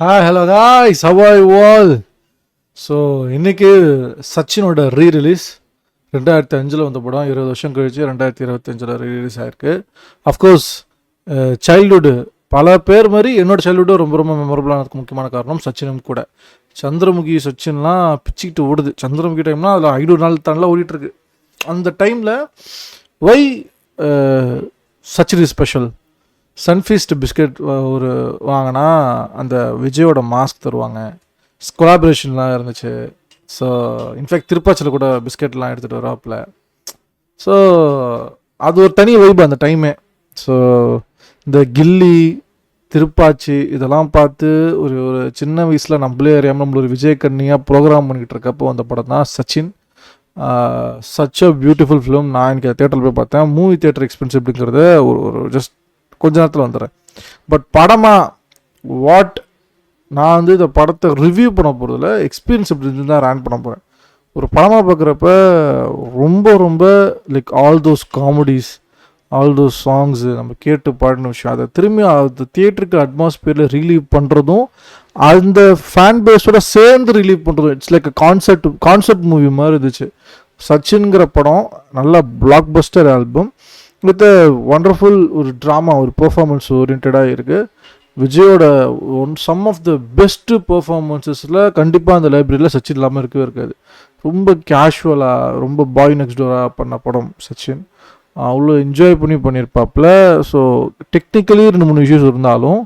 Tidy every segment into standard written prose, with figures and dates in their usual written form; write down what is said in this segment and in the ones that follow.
Hello guys, how are you all? So இன்னைக்கு சச்சினோட rerelease 2005 வந்த படம் 20 வருஷம் கழிச்சு 2025 ரீரிலீஸ் ஆயிருக்கு. அஃப்கோர்ஸ் சைல்டுஹுட் பல பேர் மாதிரி என்னோட சைல்டுஹுட்டும் ரொம்ப ரொம்ப மெமரபுளானதுக்கு முக்கியமான காரணம் சச்சினும் கூட. சந்திரமுகி சச்சின்லாம் பிச்சுக்கிட்டு ஓடுது. சந்திரமுகி டைம்னா அதில் 500 நாள் தாண்டில் ஓடிட்டுருக்கு. அந்த டைமில் why Sachin is special. Sunfeast biscuit ஒரு வாங்கினா அந்த விஜயோட மாஸ்க் தருவாங்க. கொலாபரேஷன்லாம் இருந்துச்சு. ஸோ இன்ஃபேக்ட் திருப்பாச்சியில் கூட பிஸ்கெட்லாம் எடுத்துகிட்டு வராப்பில். ஸோ அது ஒரு தனி வைப் அந்த டைமே. ஸோ இந்த கில்லி திருப்பாச்சி இதெல்லாம் பார்த்து ஒரு ஒரு சின்ன வயசில் நம்மளே அறியாமல் நம்மள ஒரு விஜய் கண்ணியாக ப்ரோக்ராம் பண்ணிக்கிட்டு இருக்கப்போ அந்த படம் தான் Sachin. Such a beautiful film. நான் எனக்கு தேட்டரில் போய் பார்த்தேன். மூவி தேட்டர் எக்ஸ்பென்ஸ் எப்படிங்கிறத ஒரு ஜஸ்ட் கொஞ்ச நேரத்தில் வந்துடுறேன். பட் படமாக வாட் நான் வந்து இந்த படத்தை ரிவ்யூ பண்ண போகிறதுல எக்ஸ்பீரியன்ஸ் எப்படி இருந்து தான் ரேன் பண்ண போகிறேன். ஒரு படமாக பார்க்குறப்ப ரொம்ப ரொம்ப like all those comedies, all those songs நம்ம கேட்டு பாடின விஷயம் அதை திரும்பி அந்த தியேட்டருக்கு அட்மாஸ்பியரில் ரிலீவ் பண்ணுறதும் அந்த ஃபேன் பேஸோட சேர்ந்து ரிலீவ் பண்ணுறதும் இட்ஸ் லைக் கான்செப்ட் மூவி மாதிரி இருந்துச்சு. சச்சின்கிற படம் நல்ல black Bastar album with wonderful ஒரு ட்ராமா, ஒரு பெர்ஃபார்மன்ஸ் ஓரியன்டாக இருக்குது. விஜயோட சம் ஆஃப் த பெஸ்ட்டு பெர்ஃபார்மன்ஸஸில் கண்டிப்பாக அந்த லைப்ரரியில் சச்சின் இல்லாமல் இருக்கவே இருக்காது. ரொம்ப கேஷுவலாக, ரொம்ப பாய் நெக்ஸ்ட் டோராக பண்ண படம் சச்சின். அவ்வளோ என்ஜாய் பண்ணியிருப்பாப்புல. ஸோ டெக்னிக்கலி 2-3 இஷ்யூஸ் இருந்தாலும்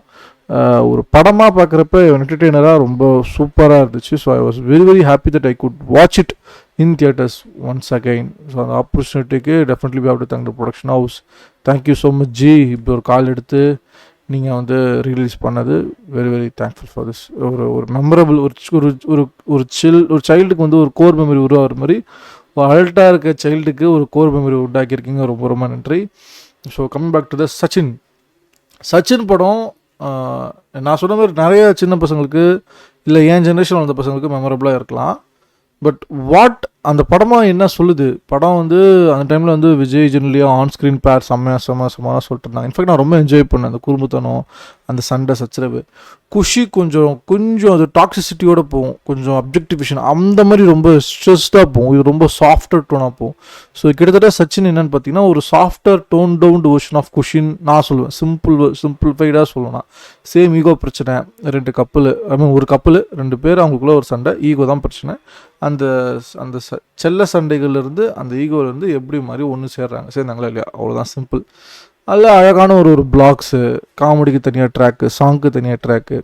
ஒரு படமாக பார்க்குறப்ப என்டர்டெய்னராக ரொம்ப சூப்பராக இருந்துச்சு. So I was very very happy that I could watch it in theatres once again. So அந்த ஆப்பர்ச்சுனிட்டிக்கு definitely we have to thank the production house. Thank you so much ji. இப்படி ஒரு கால் எடுத்து நீங்கள் வந்து ரிலீஸ் பண்ணது very very thankful for this. ஒரு memorable ஒரு சைல்டுக்கு வந்து ஒரு கோர் மெமரி உருவாகிற மாதிரி ஒரு அடல்ட்டாக இருக்க சைல்டுக்கு ஒரு கோர் மெமரி உண்டாக்கியிருக்கீங்க. ரொம்ப ரொம்ப நன்றி. So coming back to the Sachin படம் நான் சொன்ன மாதிரி நிறைய சின்ன பசங்களுக்கு இல்லை என் ஜென்ரேஷன் வந்த பசங்களுக்கு மெமரபுளாக இருக்கலாம். பட் வாட் அந்த படமாக என்ன சொல்லுது? படம் வந்து அந்த டைமில் வந்து விஜய் ஜென்ரலியாக ஆன் ஸ்க்ரீன் பேர் செம்மையாக சொல்லிட்டு இருந்தாங்க. இன்ஃபேக்ட் நான் ரொம்ப என்ஜாய் பண்ணேன் அந்த குறும்புத்தனம், அந்த சண்டை சச்சரவு. குஷி கொஞ்சம் அது டாக்ஸிசிட்டியோடு போகும், கொஞ்சம் அப்ஜெக்டிஃபிகேஷன் அந்த மாதிரி ரொம்ப ஸ்ட்ரெஸ்டாக போகும். இது ரொம்ப சாஃப்டர் டோனாக போகும். ஸோ கிட்டத்தட்ட சச்சின் என்னென்னு பார்த்தீங்கன்னா ஒரு சாஃப்டர் டோன் டவுன்டு வெர்ஷன் ஆஃப் குஷின் நான் சொல்லுவேன். சிம்பிள்ஃபைடாக சொல்லணும்னா சேம் ஈகோ பிரச்சனை. 2 கப்பல், ஒரு கப்பல் 2 பேர், அவங்களுக்குள்ள ஒரு சண்டை, ஈகோ தான் பிரச்சனை. அந்த செல்ல சண்டைகள்லேருந்து அந்த ஈகோலேருந்து எப்படி மாதிரி ஒன்று சேர்ந்தாங்களா இல்லையா, அவ்வளோதான் சிம்பிள். அதில் அழகான ஒரு பிளாக்ஸு, காமெடிக்கு தனியாக ட்ராக்கு, சாங்க்கு தனியாக ட்ராக்கு.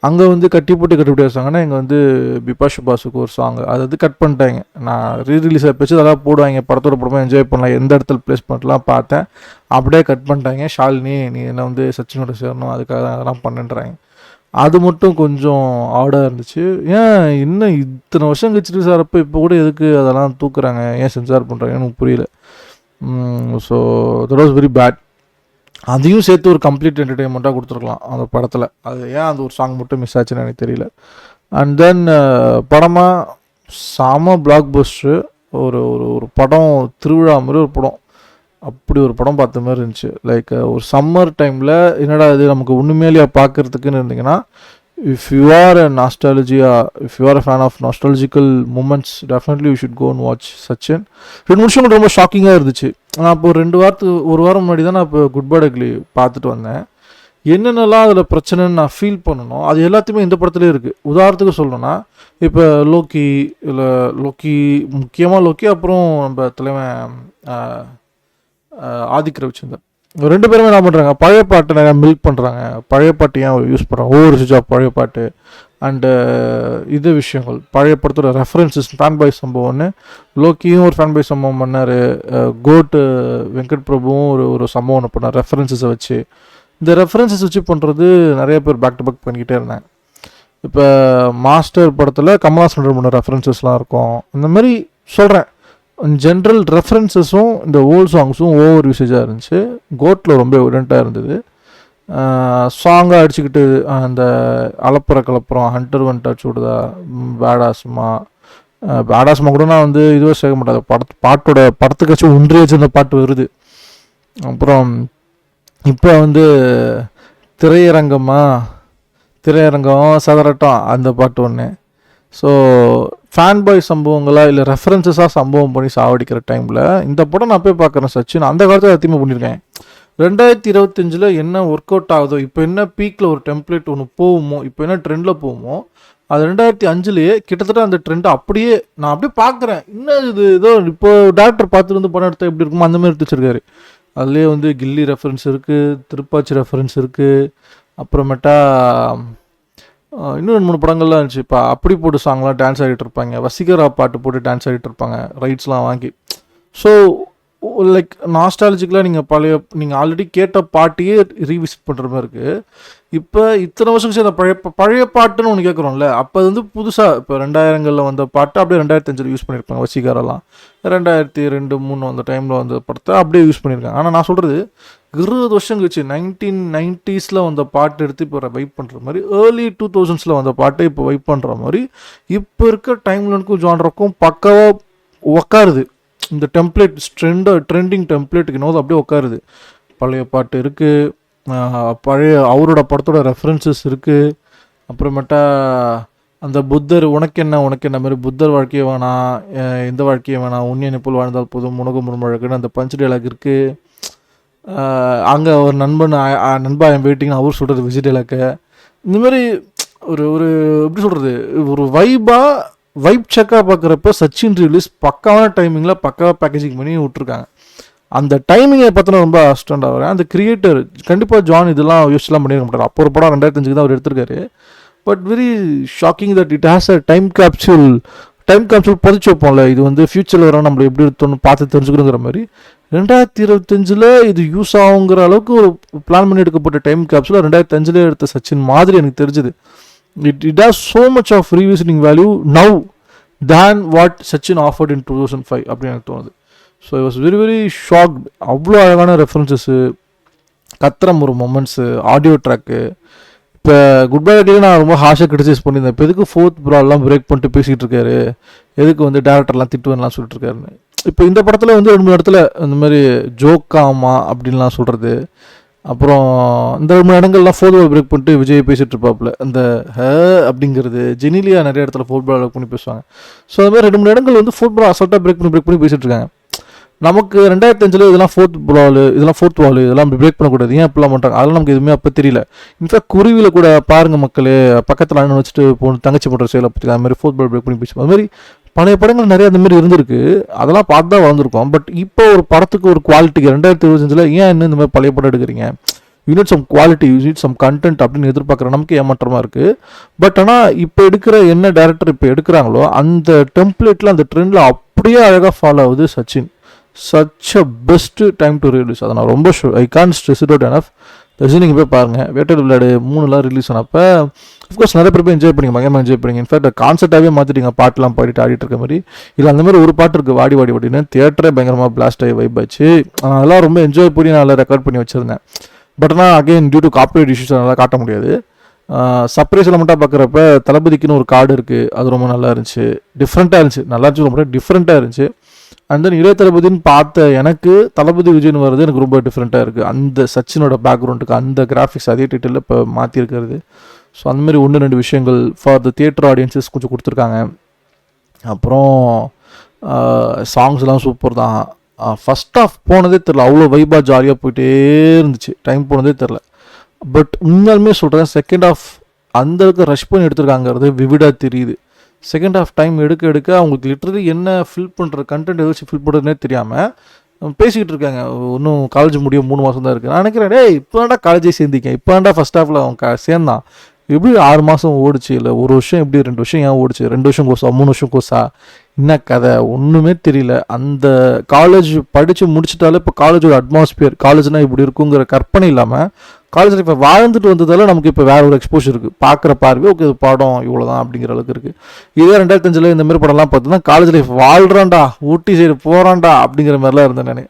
அங்கே வந்து கட்டி போட்டு வச்சாங்கன்னா இங்கே வந்து பிபாஷு பாசுக்கு ஒரு சாங் அது வந்து கட் பண்ணிட்டாங்க. நான் ரீரிலீஸ் ஆகிப்போச்சு, அதெல்லாம் போடுவாங்க படத்தோட படமாக என்ஜாய் பண்ணலாம், எந்த இடத்துல பிளேஸ்மெண்ட்லாம் பார்த்தேன். அப்படியே கட் பண்ணிட்டாங்க. ஷாலினி நீ என்ன வந்து சச்சினோட சேரணும் அதுக்காக அதெல்லாம் பண்ணுன்றாங்க. அது மட்டும் கொஞ்சம் ஆடாக இருந்துச்சு. ஏன் இன்னும் இத்தனை வருஷம் கழிச்சிட்டு சாரப்போ இப்போ கூட எதுக்கு அதெல்லாம் தூக்குறாங்க, ஏன் சென்சார் பண்ணுறாங்கன்னு எனக்கு புரியல. So that was very bad. அதையும் சேர்த்து ஒரு கம்ப்ளீட் என்டர்டெயின்மெண்ட்டாக கொடுத்துருக்கலாம் அந்த படத்தில். அது ஏன் அந்த ஒரு சாங் மட்டும் மிஸ் ஆச்சுன்னு எனக்கு தெரியல. அண்ட் தென் படமாக செம பிளாக் பஸ்டரு. ஒரு படம் திருவிழா மாதிரி ஒரு படம், அப்படி ஒரு படம் பார்த்த மாதிரி இருந்துச்சு. லைக் ஒரு சம்மர் டைமில் என்னடா இது நமக்கு உண்மையிலேயே பார்க்குறதுக்குன்னு இருந்தீங்கன்னா, if you are a nostalgia, if you are a fan of nostalgical moments, definitely you should go and watch Sachin. 2 நிமிஷம் ரொம்ப ஷாக்கிங்காக இருந்துச்சு. நான் இப்போ ஒரு வாரம் முன்னாடி தான் நான் இப்போ குட் பை அக்லி பார்த்துட்டு வந்தேன். என்னென்னலாம் அதில் பிரச்சனைன்னு நான் ஃபீல் பண்ணணும் அது எல்லாத்தையுமே இந்த படத்துலேயே இருக்குது. உதாரணத்துக்கு சொல்லணும்னா இப்போ லோக்கி முக்கியமாக லோக்கி, அப்புறம் நம்ம தலைவன் ஆதிக் ரவிச்சந்தர் 2 பேருமே என்ன பண்ணுறாங்க, பழைய பாட்டை நிறையா மில்க் பண்ணுறாங்க. பழைய பாட்டு ஏன் யூஸ் பண்ணுறாங்க, ஓவர் யூசேஜ் ஆஃப் பழைய பாட்டு அண்டு இது விஷயங்கள், பழைய படத்தோட ரெஃபரன்சஸ், ஃபேன் பாய் சம்பவம்னு. லோக்கியும் ஒரு ஃபேன் பாய் சம்பவம் பண்ணார். கோட்டு வெங்கட் பிரபுவும் ஒரு சம்பவம் ஒன்று பண்ணார் ரெஃபரன்சஸை வச்சு. இந்த ரெஃபரன்சஸ் வச்சு பண்ணுறது நிறைய பேர் பேக் டு பேக் பண்ணிக்கிட்டே இருந்தாங்க. இப்போ மாஸ்டர் படத்தில் கமல்ஹாசன் பண்ண ரெஃபரன்சஸ்லாம் இருக்கும். இந்த மாதிரி சொல்கிறேன். ஜென்ரல் ரெஃபரன்சஸும் இந்த ஓல்ட் சாங்ஸும் ஓவர் யூசேஜாக இருந்துச்சு. கோட்டில் ரொம்ப எவிடெண்ட்டாக இருந்தது. சாங்காக அடிச்சுக்கிட்டு அந்த கலப்புறம் ஹண்டர் ஒன் டச் விடுதா, பேடாஸ்மா கூட நான் வந்து இதுவே சேர்க்க மாட்டேன். படத்துக்காச்சும் ஒன்றியாச்சும் அந்த பாட்டு வருது. அப்புறம் இப்போ வந்து திரையரங்கமாக திரையரங்கம் சதரட்டம் அந்த பாட்டு ஒன்று. ஸோ ஃபேன் பாய் சம்பவங்களா இல்லை ரெஃபரன்சஸாக சம்பவம் பண்ணி சாவடிக்கிற டைமில் இந்த படம் நான் போய் பார்க்குறேன் சச்சின். அந்த காலத்தில் அதிகமாக பண்ணியிருக்கேன். 2025 என்ன ஒர்க் அவுட் ஆகுதோ, இப்போ என்ன பீக்கில் ஒரு டெம்ப்ளேட் ஒன்று போகுமோ, இப்போ என்ன ட்ரெண்டில் போகுமோ, அது 2005 கிட்டத்தட்ட அந்த ட்ரெண்டை அப்படியே நான் அப்படியே பார்க்குறேன். இன்னும் இது ஏதோ இப்போ டேரக்டர் பார்த்துட்டு வந்து படம் எடுத்தால் எப்படி இருக்குமோ அந்த மாதிரி எடுத்து வச்சிருக்காரு. அதுலேயே வந்து கில்லி ரெஃபரன்ஸ் இருக்குது, திருப்பாச்சி ரெஃபரன்ஸ் இருக்குது, அப்புறமேட்டா இன்னும் 2 3 படங்கள்லாம் இருந்துச்சு. இப்போ அப்படி போட்டு சாங்லாம் டான்ஸ் ஆடிட்டு இருப்பாங்க, வசீகரா பாட்டு போட்டு டான்ஸ் ஆடிட்டு இருப்பாங்க ரைட்ஸ்லாம் வாங்கி. ஸோ லைக் நாஸ்டாலஜிக்கலாக நீங்கள் ஆல்ரெடி கேட்ட பாட்டையே ரீவிசிட் பண்ணுற மாதிரி இருக்குது. இப்போ இத்தனை வருஷம் கழிச்சு அந்த பழைய பாட்டுன்னு ஒன்று கேட்குறோம்ல, அப்போ அது வந்து புதுசாக இப்போ 2000களில் வந்த பாட்டு அப்படியே 2005 யூஸ் பண்ணியிருப்பாங்க. வசீகரெல்லாம் 2002 3 அந்த டைமில் வந்த படத்தை அப்படியே யூஸ் பண்ணியிருக்காங்க. ஆனால் நான் சொல்கிறது 20 வருஷம் கழிச்சு 1990s வந்த பாட்டு எடுத்து இப்போ வைப் பண்ணுற மாதிரி, ஏர்லி 2000s வந்த பாட்டை இப்போ வைப் பண்ணுற மாதிரி இப்போ இருக்க டைம்லனுக்கும் ஜான்ருக்கும் பக்காவாக உக்காருது. இந்த டெம்ப்ளேட் ட்ரெண்டிங் டெம்ப்ளேட்டுக்கு இன்னும் அப்படியே உட்காருது. பழைய பாட்டு இருக்குது, பழைய அவரோட படத்தோட ரெஃபரன்சஸ் இருக்குது. அப்புறமேட்டா அந்த புத்தர் உனக்கு என்ன மாதிரி புத்தர் வாழ்க்கையை வேணாம், எந்த வாழ்க்கையை வேணாம், உன்னியனை போல் வாழ்ந்தால் போதும், உனக்கு முன்மழகுன்னு அந்த பஞ்ச் டைலாக் இருக்குது. அங்கே ஒரு நண்பா என் வெயிட்டிங்னு அவர் சொல்கிறது விஜய் டைலாக்கு. இந்தமாதிரி ஒரு எப்படி சொல்கிறது, ஒரு வைப் செக்காக பார்க்குறப்ப சச்சின் ரிலீஸ் பக்காவான டைமிங்கில் பக்காவாக பேக்கேஜிங் பண்ணி விட்ருக்காங்க. அந்த டைமிங்கை பார்த்தோன்னா ரொம்ப அஸ்டண்ட் ஆகிறேன். அந்த கிரியேட்டர் கண்டிப்பாக ஜான் இதெல்லாம் யூஸ்லாம் பண்ணியிருக்க மாட்டார். அப்போ ஒரு படம் 2005 தான் அவர் எடுத்திருக்காரு. But very shocking that it has a time capsule பதிச்சு வைப்போம்ல, இது வந்து ஃபியூச்சரில் வர நம்மளை எப்படி எடுத்தோன்னு பார்த்து தெரிஞ்சுக்கணுங்கிற மாதிரி 2025 இது யூஸ் ஆகுங்கிற அளவுக்கு ஒரு பிளான் பண்ணி எடுக்கப்பட்ட டைம் கேப்சூல் 2005 எடுத்த சச்சின் மாதிரி எனக்கு தெரிஞ்சுது. It has so much of revisiting value now than what Sachin offered in 2005 அப்படின்னு எனக்கு தோணுது. So I was very very shocked. அவ்வளோ அழகான ரெஃபரன்சஸ்ஸு, கத்திரம் ஒரு மொமெண்ட்ஸு, ஆடியோ ட்ராக்கு. இப்போ குட் பை டே நான் ரொம்ப ஹாஷாக கிரிட்டிசைஸ் பண்ணியிருந்தேன். இப்போ எதுக்கு 4th ப்ரால்லாம் பிரேக் பண்ணிட்டு பேசிகிட்டு இருக்காரு, எதுக்கு வந்து டேரக்டர்லாம் திட்டுவேன்லாம் சொல்லிட்டு இருக்காருன்னு. இப்போ இந்த படத்தில் வந்து 2 3 இடத்துல இந்த மாதிரி ஜோக்காமா அப்படின்லாம் சொல்கிறது. அப்புறம் இந்த 2 இடங்கள்லாம் 4th பால் பிரேக் பண்ணிட்டு விஜய் பேசிகிட்டு இருப்பாப்புல. அந்த அப்படிங்கிறது ஜெனிலியா நிறைய இடத்துல 4th பால் பண்ணி பேசுவாங்க. ஸோ அது மாதிரி 2 3 இடங்கள் வந்து 4th பால் அசால்ட்டாக பிரேக் பண்ணி பேசிகிட்டு இருக்காங்க. நமக்கு 2005 இதெல்லாம் 4th பால், இதெல்லாம் 4th பால், இதெல்லாம் பிரேக் பண்ணக்கூடாது, ஏன் அப்படிலாம் பண்ணுறாங்க, அதெல்லாம் நமக்கு எதுவுமே அப்போ தெரியல. இன்ஃபேக்ட் குருவியில் கூட பாருங்கள் மக்களே, பக்கத்தில் அண்ணன் வச்சுட்டு தங்கச்சி பண்ணுற செயலை பற்றி அது மாதிரி 4th பால் பிரேக் பண்ணி பேசுவோம். அது மாதிரி பழைய படங்கள் நிறைய அந்த மாதிரி இருந்திருக்கு. அதெல்லாம் பார்த்து தான் வளர்ந்துருக்கோம். பட் இப்போ ஒரு படத்துக்கு ஒரு குவாலிட்டிக்கு 2025 ஏன் இன்னும் இந்த மாதிரி பழைய படம் எடுக்கிறீங்க, you need some quality, you need some content அப்படின்னு எதிர்பார்க்குற நமக்கு ஏமாற்றமாக இருக்குது. பட் ஆனால் இப்போ எடுக்கிற என்ன டேரக்டர் இப்போ எடுக்கிறாங்களோ அந்த டெம்ப்ளேட்டில் அந்த ட்ரெண்டில் அப்படியே அழகாக ஃபாலோ ஆகுது Sachin. Such a best time to release. அதை நான் ரொம்ப I can't stress it out enough. நீங்கள் போய் பாருங்கள். வேட்டையாடு விளையாடு 3 ரிலீஸ் ஆனப்போ அஃப்கோர்ஸ் நிறைய பேர் போய் என்ஜாய் பண்ணிங்க, பயங்கரமாக என்ஜாய் பண்ணிங்க. இன்ஃபேக்ட் கான்செப்டாகவே மாற்றிட்டீங்க, பாட்டெலாம் பாடிட்டு ஆடிட்டு இருக்க மாதிரி. இல்லை அந்த மாதிரி ஒரு பாட்டு இருக்குது, வாடி வாடி வாடின்னு, தியேட்டரே பயங்கரமாக பிளாஸ்ட் ஆகி வைப் ஆச்சு. அதெல்லாம் ரொம்ப என்ஜாய் பண்ணி நான் நல்லா ரெக்கார்ட் பண்ணி வச்சுருந்தேன். பட் ஆனால் again due to copyright issues நல்லா காட்ட முடியாது. சர்ப்ரைஸில் மட்டும் பார்க்குறப்ப தளபதிக்குன்னு ஒரு கார்டு இருக்குது, அது ரொம்ப நல்லா இருந்துச்சு, டிஃப்ரெண்ட்டாக இருந்துச்சு. நல்லா இருந்துச்சு, ரொம்ப டிஃப்ரெண்ட்டாக இருந்துச்சு. அண்ட் தென் இளைய தளபதினு பார்த்த எனக்கு தளபதி விஜய்னு வர்றது எனக்கு ரொம்ப டிஃப்ரெண்ட்டாக இருக்குது. அந்த சச்சினோட பேக்ரவுண்டுக்கு அந்த கிராஃபிக்ஸ் அதே டைட்டிலில் இப்போ மாற்றிருக்கிறது. ஸோ அந்த மாதிரி 1 2 விஷயங்கள் ஃபார் த தியேட்டர் ஆடியன்ஸஸ் கொஞ்சம் கொடுத்துருக்காங்க. அப்புறம் சாங்ஸ்லாம் சூப்பர் தான். ஃபஸ்ட் ஆஃப் போனதே தெரில, அவ்வளோ வைபாக ஜாலியாக போயிட்டே இருந்துச்சு, டைம் போனதே தெரில. பட் உண்மையாலுமே சொல்கிறேன், செகண்ட் ஆஃப் அந்தளவுக்கு ரஷ் பண்ணி எடுத்துருக்காங்கிறது விவிடாக தெரியுது. செகண்ட் ஆஃப் டைம் எடுக்க அவங்களுக்கு லிட்டரலி என்ன ஃபில் பண்ணுற கண்டென்ட் எதாச்சும் ஃபில் பண்ணுறதுனே தெரியாமல் பேசிக்கிட்டு இருக்காங்க. இன்னும் காலேஜ் முடிய 3 மாதம் தான் இருக்குது. நான் நினைக்கிறேன், இப்போ வேண்டா காலேஜே சேர்ந்திக்க, இப்போ வேண்டா ஃபஸ்ட் ஹாஃபில் அவன் சேர்ந்தான், எப்படி 6 மாதம் ஓடிச்சு, இல்லை 1 வருஷம் எப்படி 2 வருஷம் ஏன் ஓடிச்சு, 2 வருஷம் கோர்ஸா 3 வருஷம் கோர்ஸா, என்ன கதை ஒன்றுமே தெரியல. அந்த காலேஜ் படித்து முடிச்சிட்டாலே இப்போ காலேஜோட அட்மாஸ்பியர், காலேஜ்னால் இப்படி இருக்குங்கிற கற்பனை இல்லாமல் காலேஜில் இப்போ வாழ்ந்துட்டு வந்ததால் நமக்கு இப்போ வேறு ஒரு எக்ஸ்போஷர் இருக்குது. பார்க்குற பார்வை ஓகே இது படம் இவ்வளோ தான் அப்படிங்கிற அளவுக்கு இருக்குது. இதே 2005 இந்த மாதிரி படம்லாம் பார்த்தோன்னா காலேஜ் லைஃப் வாழ்கிறான்டா, ஊட்டி சைடு போகிறான்டா அப்படிங்கிற மாதிரிலாம் இருந்தேன் நான்.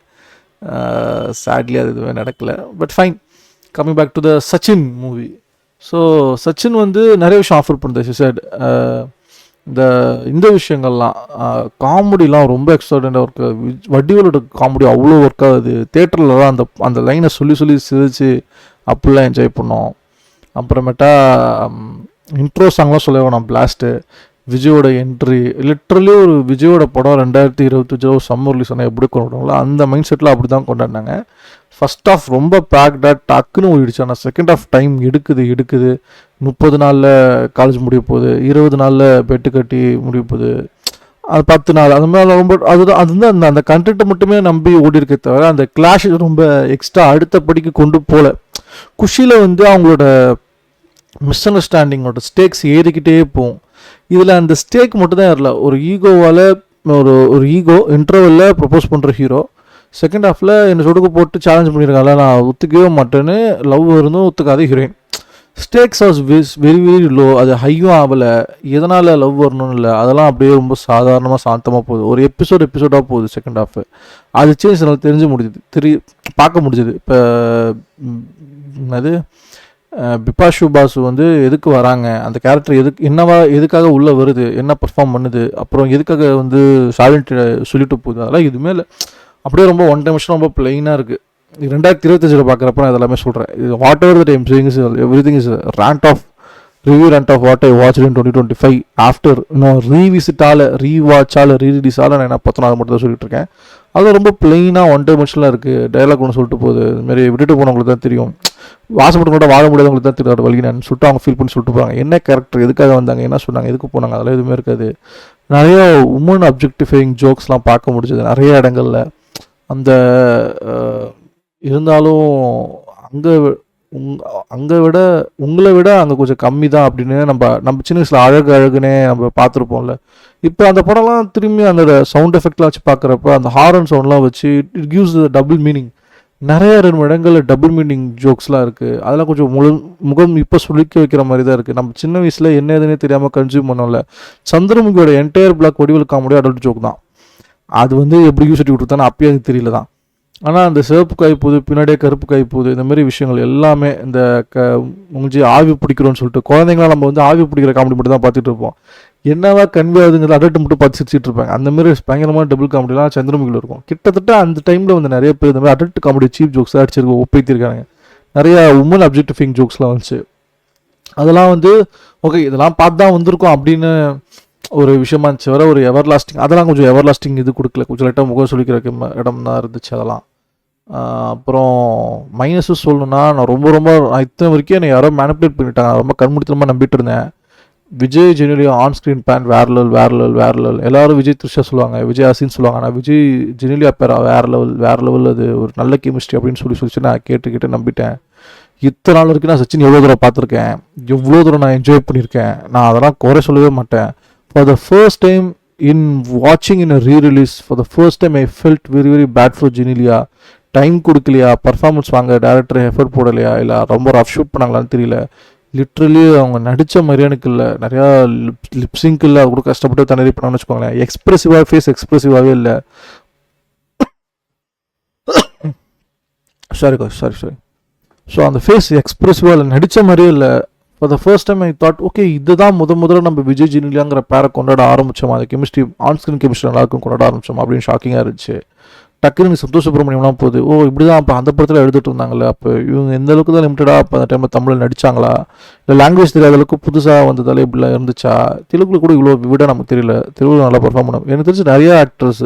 சேட்லி அது எதுவுமே நடக்கலை. But fine, coming back to the Sachin movie. So Sachin வந்து நிறைய விஷயம் ஆஃபர் பண்ணுது. சார் இந்த விஷயங்கள்லாம் காமெடிலாம் ரொம்ப எக்ஸ்ட்ராடனரியாக ஒர்க் ஆகுது. வடிவேலோட காமெடி அவ்வளோ ஒர்க் ஆகுது. தேட்டரில் தான் அந்த லைனை சொல்லி சிரிச்சு அப்படிலாம் என்ஜாய் பண்ணோம். அப்புறமேட்டா இன்ட்ரோ சாங்லாம் சொல்ல வேணாம், பிளாஸ்ட்டு, விஜயோட என்ட்ரி, லிட்ரலி ஒரு விஜயோட படம் 2025 ஒரு சம்மர் ரிலீஸ் ஆனால் எப்படி கொண்டாடுவாங்களோ அந்த மைண்ட் செட்டில் அப்படி தான் கொண்டாடினாங்க. ஃபர்ஸ்ட் ஆஃப் ரொம்ப பேக்டாக டக்குன்னு ஓடிடுச்சு. ஆனால் செகண்ட் ஆஃப் டைம் எடுக்குது 30 நாளில் காலேஜ் முடிய போகுது, 20 நாளில் பெட்டு கட்டி முடிய போகுது, அது 10 நாள் அந்த மாதிரி ரொம்ப அதுதான் அந்த அந்த கண்டென்ட்டை மட்டுமே நம்பி ஓடி இருக்கே தவிர அந்த கிளாஷ் ரொம்ப எக்ஸ்ட்ரா அடுத்த படிக்கு கொண்டு போகல. குஷியில் வந்து அவங்களோட மிஸ் அண்டர்ஸ்டாண்டிங்கோட ஸ்டேக்ஸ் ஏறிக்கிட்டே போகும். இதில் அந்த ஸ்டேக் மட்டும் தான் ஏறல. ஒரு ஈகோவால் ஒரு ஈகோ இன்டர்வெல்ல ப்ரப்போஸ் பண்ணுற ஹீரோ செகண்ட் ஹாஃபில் என்னை சொடுக்கு போட்டு சேலஞ்ச் பண்ணியிருக்காங்கள, நான் ஒத்துக்கவே மாட்டேன்னு லவ் இருந்தும் ஒத்துக்காத heroine. Stakes was very very low. அது ஹையும் ஆகலை. எதனால் லவ் வரணும்னு இல்லை, அதெல்லாம் அப்படியே ரொம்ப சாதாரணமாக சாந்தமாக போகுது. ஒரு எபிசோடாக போகுது செகண்ட் ஹாஃப். அது சேஞ்ச் எனக்கு தெரிஞ்சு முடிஞ்சுது, பார்க்க முடிஞ்சுது. இப்போ அது பிபாஷு பாசு வந்து எதுக்கு வராங்க, அந்த கேரக்டர் எதுக்காக உள்ளே வருது, என்ன பர்ஃபார்ம் பண்ணுது, அப்புறம் எதுக்காக வந்து சாலின்ட்டு சொல்லிட்டு போகுது, அதெல்லாம் எதுவுமே இல்லை. அப்படியே ரொம்ப ஒன் டைமென்ஷன் ரொம்ப பிளைனாக இருக்குது. 2025 பார்க்குறப்ப நான் இதெல்லாமே சொல்கிறேன். இது what ever the time saying is everything is rant of what I watch in 2025 after இன்னும் ரீவாட்சால் ரீரிலீஸால் நான் என்ன பார்த்தோம் அதை மட்டும் தான் சொல்லிட்டு இருக்கேன். அது ரொம்ப பிளைனாக ஒன் டைமென்ஷனாக இருக்குது. டைலாக் ஒன்று சொல்லிட்டு போகுது, இதுமாரி விட்டுட்டு போனவங்களுக்கு தான் தெரியும், வாசப்பட்டு கூட வாழ முடியாதவங்களுக்கு தான் தெரியும் வழி நான் சொல்லிட்டு அவங்க ஃபீல் பண்ணி சொல்லிட்டு போகிறாங்க. என்ன கேரக்டர், எதுக்காக வந்தாங்க, என்ன சொன்னாங்க, எதுக்கு போனாங்க, அதெல்லாம் எதுவுமே இருக்காது. நிறைய உமன் அப்ஜெக்டிஃபையிங் ஜோக்ஸ்லாம் பார்க்க முடிஞ்சது நிறைய இடங்களில். அந்த இருந்தாலும் அங்கே விட உங்களை விட அங்கே கொஞ்சம் கம்மி தான் அப்படின்னு நம்ம சின்ன வயசில் அழகுனே நம்ம பார்த்துருப்போம்ல. இப்போ அந்த படம்லாம் திரும்பி அந்த சவுண்ட் எஃபெக்ட்லாம் வச்சு பார்க்குறப்ப அந்த ஹாரன் சவுண்ட்லாம் வச்சு இட் கிவ்ஸ் டபுள் மீனிங். நிறைய 2 இடங்களில் டபுள் மீனிங் ஜோக்ஸ்லாம் இருக்குது. அதெல்லாம் கொஞ்சம் முகம் இப்போ சொல்லிக்க வைக்கிற மாதிரி தான் இருக்குது. நம்ம சின்ன வயசில் என்ன எதுனே தெரியாமல் கன்சியூம் பண்ணோம்ல. சந்திரமுகியோட entire block Vadivel comedy adult joke தான். அது வந்து எப்படி யூஸ் பண்ணி கொடுத்தானே அப்பயே அது தெரியல தான். ஆனால் அந்த சிவப்பு காய் போகுது, பின்னாடியே கருப்பு காய் போகுது, இந்த மாதிரி விஷயங்கள் எல்லாமே இந்த முடிஞ்சு ஆவி பிடிக்கிறோன்னு சொல்லிட்டு குழந்தைங்களாம் நம்ம வந்து ஆவி பிடிக்கிற காமெடி மட்டும் தான் பார்த்துட்டு இருப்போம். என்னவா கன்வே ஆகுதுங்கிறது அடல்ட் மட்டும் பார்த்து சிரிச்சிட்டு இருப்பாங்க. அந்த மாதிரி பயங்கரமான டபுள் காமெடிலாம் சந்திரமுகியில் இருக்கும். கிட்டத்தட்ட அந்த டைமில் வந்து நிறைய பேர் இந்த மாதிரி அடல்ட் காமெடி சீப் ஜோக்ஸ் அடிச்சிருக்க ஒப்பைத்திருக்காங்க. நிறைய உமன் அப்ஜெக்டிஃபைங் ஜோக்ஸ்லாம் வந்துச்சு. அதெல்லாம் வந்து ஓகே இதெல்லாம் பார்த்து தான் வந்திருக்கோம் அப்படின்னு ஒரு விஷயமா இருந்துச்சு. வர ஒரு எவர் லாஸ்டிங் அதெல்லாம் கொஞ்சம் எவர் லாஸ்டிங் இது கொடுக்கல, கொஞ்சம் லைட்டாக முகம் சொல்லிக்கிற இடம் தான் இருந்துச்சு அதெல்லாம். அப்புறம் மைனஸும் சொல்லணுன்னா நான் ரொம்ப இத்தனை வரைக்கும் என்னை யாரோ மேனிப்புலேட் பண்ணிட்டாங்க. நான் ரொம்ப கண்முடித்தனமாக நம்பிட்டு இருந்தேன். Vijay Genelia on screen pair வேற லெவல். எல்லாரும் விஜய் த்ரிஷா சொல்லுவாங்க, விஜய் ஹசின்னு சொல்லுவாங்க. ஆனால் விஜய் ஜெனிலியா பேரா வேற லெவல். அது ஒரு நல்ல கெமிஸ்ட்ரி அப்படின்னு சொல்லிச்சு நான் கேட்டு நம்பிட்டேன். இத்தனை நாள் வரைக்கும் நான் சச்சின் எவ்வளோ தூரம் பார்த்துருக்கேன், எவ்வளோ தூரம் நான் என்ஜாய் பண்ணியிருக்கேன். நான் அதெல்லாம் குறை சொல்லவே மாட்டேன். For the first time in watching in a re-release, for the first time I felt very very bad for Genelia. Time கொடுக்கலையா, பர்ஃபார்மன்ஸ் வாங்க டேரக்டர் எஃபர்ட் போடலையா, இல்லை ரொம்ப ரஃப் ஷூட் பண்ணாங்களான்னு தெரியல. லிட்ரலி அவங்க நடித்த மாதிரி எனக்கு இல்லை. நிறையா லிப்ஸிங்க் இல்லை, அது கூட கஷ்டப்பட்டு தண்ணி பண்ணான்னு வச்சுக்கோங்களேன். ஃபேஸ் எக்ஸ்ப்ரெசிவாகவே இல்லை. சாரி. ஸோ அந்த ஃபேஸ் எக்ஸ்ப்ரெசிவாக இல்லை, நடித்த மாதிரியே இல்லை. For the first time I thought okay இதுதான் முதல்ல நம்ம விஜய் ஜெனிலியாங்கிற பேரை கொண்டாட ஆரம்பித்தோம். அந்த கெமிஸ்ட்ரி ஆன்ஸ்க்ரீன் கெமிஸ்ட்ரி நல்லாயிருக்கும் கொண்டாட ஆரம்பித்தோம் அப்படின்னு ஷாக்கிங்காக இருந்துச்சு. டக்குன்னு சந்தோஷ் சுப்ரமணியம்லாம் போகுது, ஓ இப்படி தான் அப்போ அந்த படத்தில் எடுத்துகிட்டு இருந்தாங்களே, அப்போ இவங்க எந்த அளவுக்கு தான் லிமிட்டடாக அப்போ அந்த டைமில் தமிழில் நடித்தாங்களா, இல்லை லாங்குவேஜ் தெரியாத அளவுக்கு புதுசாக வந்ததாலே இப்படிலாம் இருந்துச்சா, தெலுங்குல கூட இவ்வளோ விட நமக்கு தெரியல. தெலுங்குல நல்லா பர்ஃபார்ம் பண்ணும். எனக்கு தெரிஞ்சு நிறையா ஆக்டர்ஸ்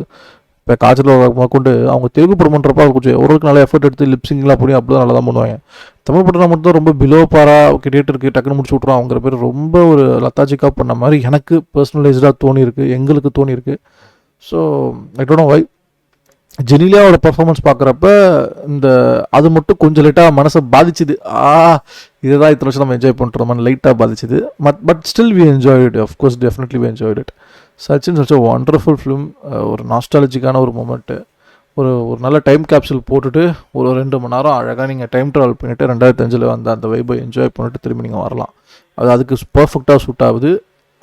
இப்போ காய்ச்சல் கொண்டு அவங்க தெலுங்கு படம் பண்ணுறப்ப அது கொஞ்சம் ஓரளவுக்கு நல்லா எஃபர்ட் எடுத்து லிப்ஸிங்லாம் பண்ணி அப்படி தான் நல்லா தான் பண்ணுவாங்க. தமிழ் படம் மட்டும் தான் ரொம்ப பிலோ பாரா கிரியேட்டருக்கு டக்குன்னு முடிச்சு விட்ருவோம். அவங்க பேர் ரொம்ப ஒரு லத்தாஜிக்காக பண்ண மாதிரி எனக்கு பர்சனலைஸ்டாக தோணியிருக்கு, எங்களுக்கு தோணியிருக்கு. So I don't know why ஜெனிலியாவோட பர்ஃபார்மன்ஸ் பார்க்குறப்ப அது மட்டும் கொஞ்சம் லைட்டாக மனசை பாதிச்சுது. இதுதான் இத்தனை வருஷம் நம்ம என்ஜாய் பண்ணுற மாதிரி லைட்டாக பாதிச்சுது. But still we enjoy it, of course definitely we enjoy it. Sachin such wonderful film. ஒரு நாஸ்டாலஜிக்கான ஒரு மூமெண்ட்டு. ஒரு நல்ல டைம் கேப்சூல் போட்டுட்டு ஒரு 2 மணி நேரம் அழகாக நீங்கள் டைம் ட்ராவல் பண்ணிவிட்டு 2005 வந்த அந்த வைபை என்ஜாய் பண்ணிட்டு திரும்பி நீங்கள் வரலாம். அதுக்கு பர்ஃபெக்டாக சூட் ஆகுது.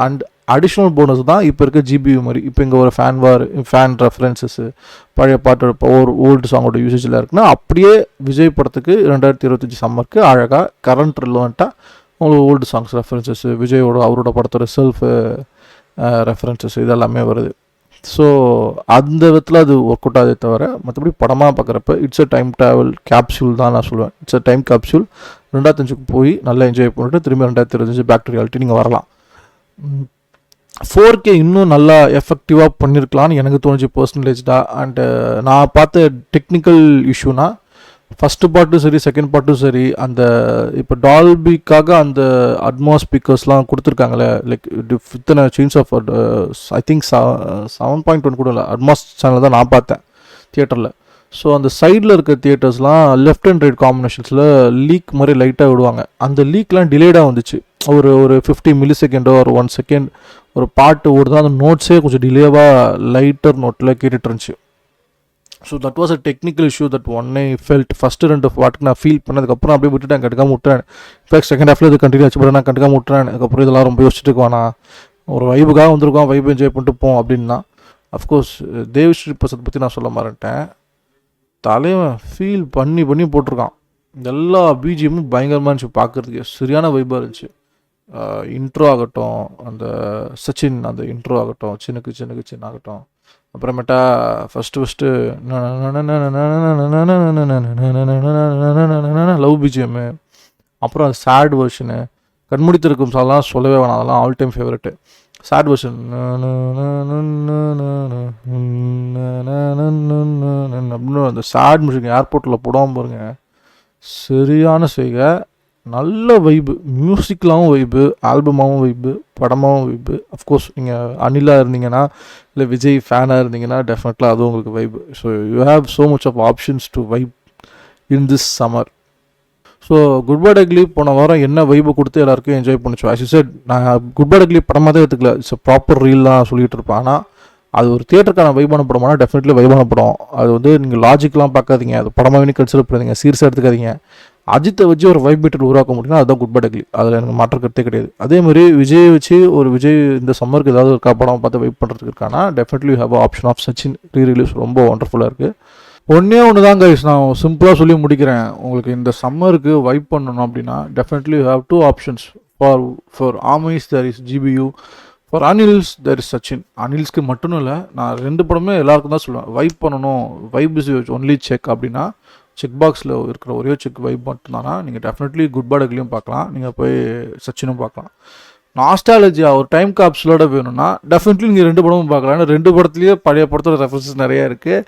அண்ட் அடிஷ்னல் போனஸ் தான் இப்போ இருக்க ஜிபியூ மாதிரி. இப்போ இங்கே ஒரு ஃபேன் ரெஃபரன்சஸ்ஸு, பழைய பாட்டோட ஒரு ஓல்டு சாங்கோட யூசேஜில் இருக்குன்னா அப்படியே விஜய் படத்துக்கு 2025 சம்மருக்கு அழகாக கரண்ட் ரிலவெண்ட்டாக உங்களுக்கு ஓல்டு சாங்ஸ் ரெஃபரன்சஸ்ஸு, விஜயோட அவரோட படத்தோட செல்ஃப் ரெஃபரன்சஸ் இதெல்லாமே வருது. ஸோ அந்த விதத்தில் அது ஒர்க் அவுட் ஆகுதே தவிர மற்றபடி படமாக பார்க்குறப்ப it's a time travel capsule தான் நான் சொல்லுவேன். It's a time capsule. 2005க்கு போய் நல்லா என்ஜாய் பண்ணிட்டு திரும்பி 2025 பேக் டு ரியாலிட்டி நீங்கள் வரலாம். 4K இன்னும் நல்லா எஃபெக்டிவாக பண்ணியிருக்கலான்னு எனக்கு தோணுச்சு பர்சனலேஜ்டாக. அண்டு நான் பார்த்த டெக்னிக்கல் இஷ்யூனா ஃபஸ்ட்டு பார்ட்டும் சரி செகண்ட் பார்ட்டும் சரி அந்த இப்போ டால்பிக்காக அந்த அட்மாஸ் ஸ்பீக்கர்ஸ்லாம் கொடுத்துருக்காங்களே லைக் இத்தனை சேஞ்ச் ஆஃப் ஐ திங்க் 7.1 கூட இல்லை அட்மாஸ் சேனல் தான் நான் பார்த்தேன் தியேட்டரில். ஸோ அந்த சைடில் இருக்க தியேட்டர்ஸ்லாம் லெஃப்ட் அண்ட் ரைட் காம்பினேஷன்ஸில் லீக் மாதிரி லைட்டாக விடுவாங்க. அந்த லீக்லாம் டிலேடாக வந்துச்சு. ஒரு 50 மில்லி செகண்டோ ஒரு 1 செகண்ட் ஒரு பாட்டு ஓடுதான் அந்த நோட்ஸே கொஞ்சம் டிலேவாக லைட்டர் நோட்டில் கேட்டுட்டு இருந்துச்சு. So that was a technical issue that one I felt. First 2 பாட்டுக்கு நான் ஃபீல் பண்ணதுக்கப்புறம் அப்படியே விட்டுட்டேன், கண்டுக்காம விட்டுறேன். இன்ஃபேக்ட் செகண்ட் ஹாஃபில் இது கண்டினியூ ஆச்சு, பட் நான் கண்டுக்காம விட்டுறேன். அதுக்கப்புறம் இதெல்லாம் ரொம்ப யோசிச்சுட்டு இருக்கோம், நான் ஒரு வைபுக்காக வந்திருக்கோம், வைப் என்ஜாய் பண்ணிட்டு போம் அப்படின்னா. அஃப்கோர்ஸ் தேவ்ஸ்ரீ பிரசாத் பற்றி நான் சொல்ல மாட்டேன். தலைவன் ஃபீல் பண்ணி போட்டிருக்கான். எல்லா பிஜிஎம்மும் பயங்கரமாக இருந்துச்சு, பார்க்குறதுக்கு சரியான வைப்பாக இருந்துச்சு. இன்ட்ரோ ஆகட்டும், அந்த சச்சின் அந்த இன்ட்ரோ ஆகட்டும், சின்ன ஆகட்டும், அப்புறமேட்டா ஃபஸ்ட்டு லவ் பிஜிஎம்மு, அப்புறம் அது சேட் வெர்ஷனு, கண்முடித்திருக்கும் சாலாம் சொல்லவே வேணாம், அதெல்லாம் all time favourite. Sad version அப்படின்னு அந்த சேட் மியூசிக் ஏர்போர்ட்டில் போடாமல் பாருங்க, சரியான செய்கை. நல்ல வைப்பு, மியூசிக்லாகவும் வைப்பு, ஆல்பமாகவும் வைப்பு, படமாகவும் வைப்பு. அஃப்கோர்ஸ் நீங்கள் அனிலாக இருந்தீங்கன்னா இல்லை விஜய் ஃபேனாக இருந்தீங்கன்னா டெஃபினெட்லாக அது உங்களுக்கு vibe. So you have so much of options to vibe in this summer. So good bad ugly போன வாரம் என்ன வைப்பு கொடுத்து எல்லாருக்கும் என்ஜாய் பண்ணிச்சோம். ஆஸ் யூ செட், நான் குட் பை அக்லி படமாக தான் எடுத்துக்கல, இட்ஸ் ப்ராப்பர் ரீல் தான் சொல்லிகிட்டு இருப்பேன். ஆனால் அது ஒரு தியேட்டருக்கான வைபான படமானா டெஃபினெட்லி வைபான படம். அது வந்து நீங்கள் லாஜிக்லாம் பார்க்காதீங்க, அது படமாகவே கன்சிடர் பண்ணாதீங்க, சீரியஸாக எடுத்துக்காதீங்க. அஜித்தை வச்சு ஒரு வைப் மீட்டர் உருவாக்க முடியும்னா அதுதான் குட் பை அக்லி, அதில் எனக்கு மாற்ற கருத்தே கிடையாது. அதேமாதிரி விஜய் வச்சு ஒரு விஜய் இந்த சம்மருக்கு ஏதாவது ஒரு படம் பார்த்து வைப் பண்ணுறதுக்கு இருக்கானா definitely have option of Sachin rerelease, ரொம்ப ஒண்டர்ஃபுல்லாக இருக்குது. ஒன்று தான் கைஸ், நான் சிம்பிளாக சொல்லி முடிக்கிறேன். உங்களுக்கு இந்த சம்மருக்கு வைப் பண்ணணும் அப்படின்னா definitely you have 2 options. For ஆமீஸ் தேர் இஸ் ஜிபியூ, ஃபார் அனில்ஸ் தேர் இஸ் சச்சின். அனில்ஸ்க்கு மட்டும் இல்லை, நான் 2 படமே எல்லாருக்கும் தான் சொல்லுவேன். வைப் பண்ணணும், வைப் இஸ் ஒன்லி செக் அப்படின்னா செக் பாக்ஸில் இருக்கிற ஒரே செக் வைப் மட்டும்தானா நீங்கள் டெஃபினெட்லி குட் பை அக்லியும் பார்க்கலாம், நீங்கள் போய் சச்சினும் பார்க்கலாம். நாஸ்டாலஜியா ஒரு டைம் காப்ஸுலோட வேணும்னா டெஃபினெட்லி நீங்கள் 2 படமும் பார்க்கலாம். ஏன்னா 2 படத்துலேயே பழைய படத்தோட ரெஃபரன்சஸ் நிறையா இருக்குது.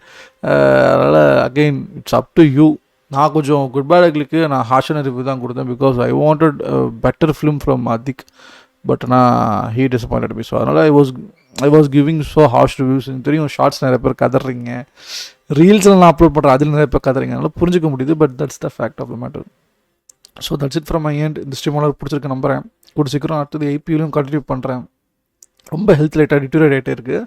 அதனால் again it's up to you. நான் கொஞ்சம் குட் பை அக்லிக்கு நான் ஹாஷன ரிவ்யூ தான் கொடுத்தேன், because I wanted better film from Atiq. But நான் ஹீ டிசப்பாயிண்டட் மீ. ஸோ அதனால் I was giving so harsh reviews. எனக்கு தெரியும் ஷார்ட்ஸ் நிறைய பேர் கதறீங்க, ரீல்ஸில் நான் அப்லோட் பண்ணுறேன் அதில் நிறைய பேர் கதறீங்க, அதனால் புரிஞ்சிக்க முடியுது. But that's the fact of the matter. So that's it from my end. இந்த ஸ்ட்ரீமோட பிடிச்சிருக்கு நம்புகிறேன். கூட சீக்கிரம் அடுத்தது ஐபிஎல்லையும் கண்டினியூ பண்ணுறேன். ரொம்ப ஹெல்த் லைட்டாக டிட்டூரேட் ஆகிட்டே இருக்குது.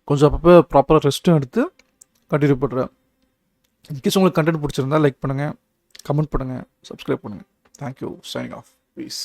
கொஞ்சம் அப்பப்போ ப்ராப்பராக ரெஸ்ட்டும் எடுத்து கண்டினியூ பண்ணுறேன். இன்கேஸ் உங்களுக்கு கண்டென்ட் பிடிச்சிருந்தா லைக் பண்ணுங்கள், கமெண்ட் பண்ணுங்கள், சப்ஸ்கிரைப் பண்ணுங்கள். தேங்க்யூ. Signing off. பீஸ்.